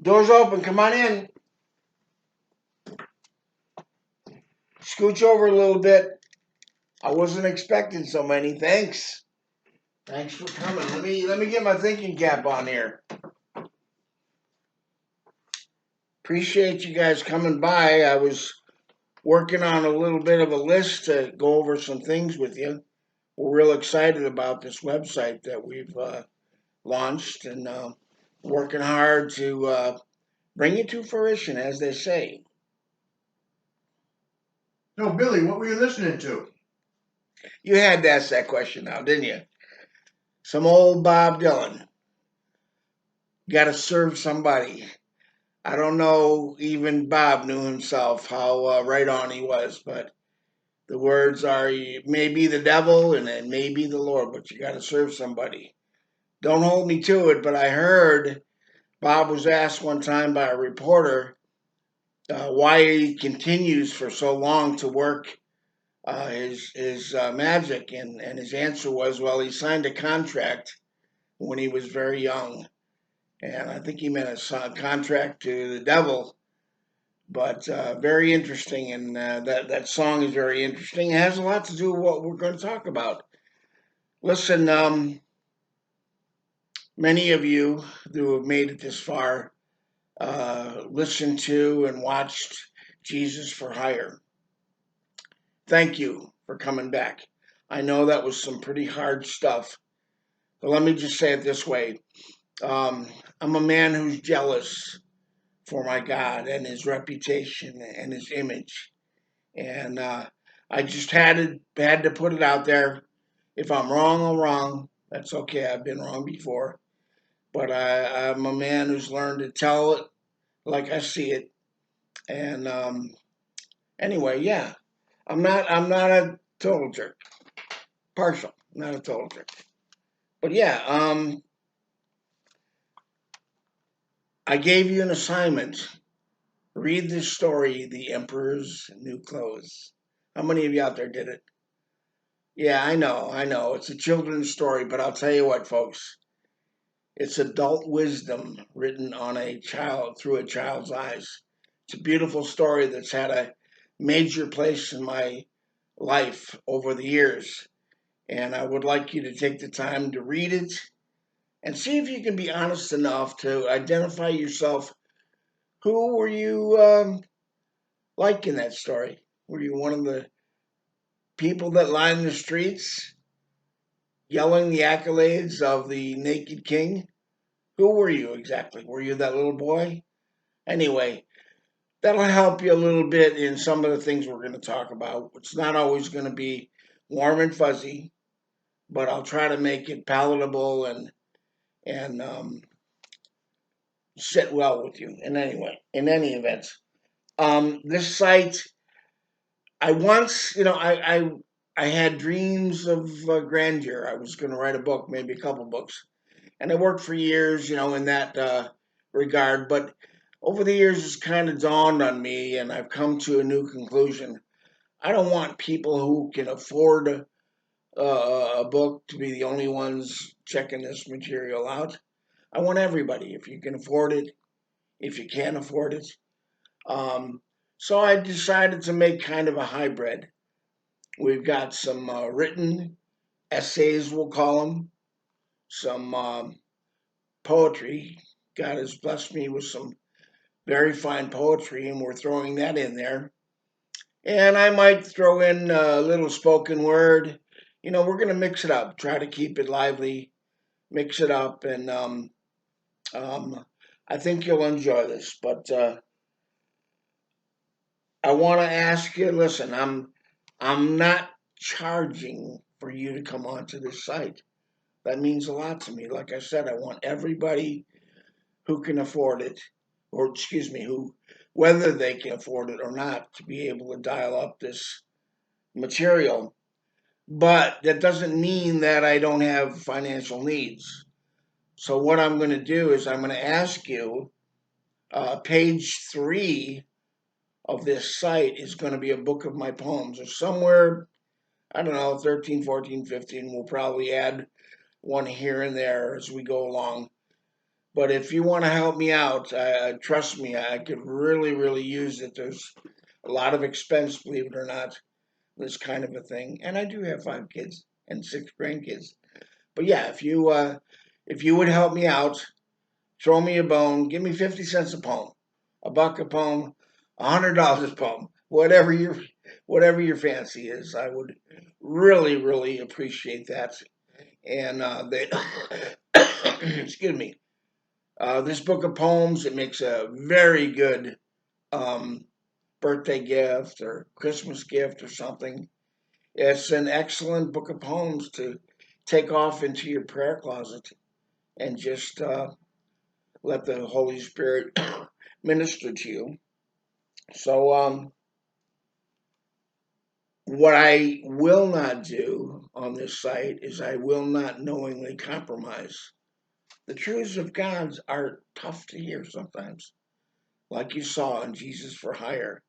Doors open. Come on in. Scooch over a little bit. I wasn't expecting so many. Thanks. Thanks for coming. Let me get my thinking cap on here. Appreciate you guys coming by. I was working on a little bit of a list to go over some things with you. We're real excited about this website that we've launched and working hard to bring it to fruition, as they say. No, Billy, what were you listening to? You had to ask that question now, didn't you? Some old Bob Dylan. Got to serve somebody. I don't know, even Bob knew himself how right on he was, but the words are, it may be the devil and it may be the Lord, but you got to serve somebody. Don't hold me to it, but I heard Bob was asked one time by a reporter why he continues for so long to work his magic, and his answer was, well, he signed a contract when he was very young, and I think he meant a contract to the devil. But very interesting, and that song is very interesting. It has a lot to do with what we're going to talk about. Listen, many of you who have made it this far listened to and watched Jesus for Hire. Thank you for coming back. I know that was some pretty hard stuff, but let me just say it this way. I'm a man who's jealous for my God and his reputation and his image. And I just had to put it out there. If I'm wrong, I'm wrong. That's okay. I've been wrong before. But I'm a man who's learned to tell it like I see it. And anyway, yeah. I'm not a total jerk. Partial, not a total jerk. But yeah, I gave you an assignment. Read this story, The Emperor's New Clothes. How many of you out there did it? Yeah, I know. It's a children's story, but I'll tell you what, folks. It's adult wisdom written on a child through a child's eyes. It's a beautiful story that's had a major place in my life over the years. And I would like you to take the time to read it and see if you can be honest enough to identify yourself. Who were you like in that story? Were you one of the people that lined the streets yelling the accolades of the naked king? Who were you exactly? Were you that little boy? Anyway, that'll help you a little bit in some of the things we're going to talk about. It's not always going to be warm and fuzzy, but I'll try to make it palatable and sit well with you. In any event, this site, I once, I had dreams of grandeur. I was going to write a book, maybe a couple books, and I worked for years, in that regard. But over the years, it's kind of dawned on me, and I've come to a new conclusion. I don't want people who can afford a book to be the only ones checking this material out. I want everybody, if you can afford it, if you can't afford it. Um, so I decided to make kind of a hybrid. We've got some written essays, we'll call them, some poetry. God has blessed me with some very fine poetry, and we're throwing that in there. And I might throw in a little spoken word. We're going to mix it up, try to keep it lively, mix it up, and um, I think you'll enjoy this. But I want to ask you. Listen, I'm not charging for you to come onto this site. That means a lot to me. Like I said, I want everybody who can afford it, or excuse me, who, whether they can afford it or not, to be able to dial up this material. But that doesn't mean that I don't have financial needs. So what I'm going to do is I'm going to ask you, page 3 of this site is going to be a book of my poems, or somewhere, I don't know, 13, 14, 15. We'll probably add one here and there as we go along. But if you want to help me out, trust me, I could really, really use it. There's a lot of expense, believe it or not, this kind of a thing. And I do have 5 kids and 6 grandkids. But yeah, if you would help me out, throw me a bone, give me 50 cents a poem, a buck a poem, $100 a poem, whatever your fancy is. I would really, really appreciate that. And they, excuse me, this book of poems, it makes a very good um, birthday gift or Christmas gift or something. It's an excellent book of poems to take off into your prayer closet and just let the Holy Spirit minister to you. So, what I will not do on this site is I will not knowingly compromise. The truths of God are tough to hear sometimes, like you saw in Jesus for Hire.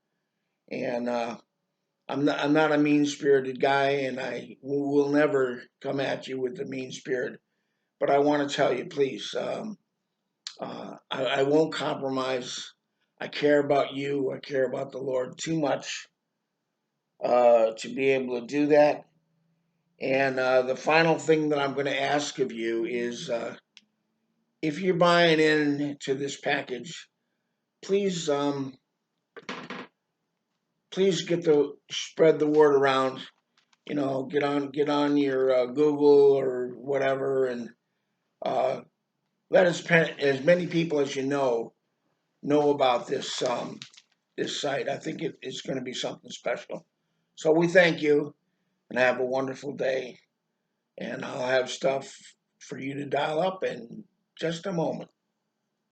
And I'm not a mean spirited guy, and I will never come at you with the mean spirit. But I want to tell you, please, I won't compromise. I care about you. I care about the Lord too much to be able to do that. And the final thing that I'm going to ask of you is if you're buying into this package, please please spread the word around. You know, get on your Google or whatever, and uh, let as many people as you know about this site. I think it's going to be something special. So we thank you and have a wonderful day. And I'll have stuff for you to dial up in just a moment.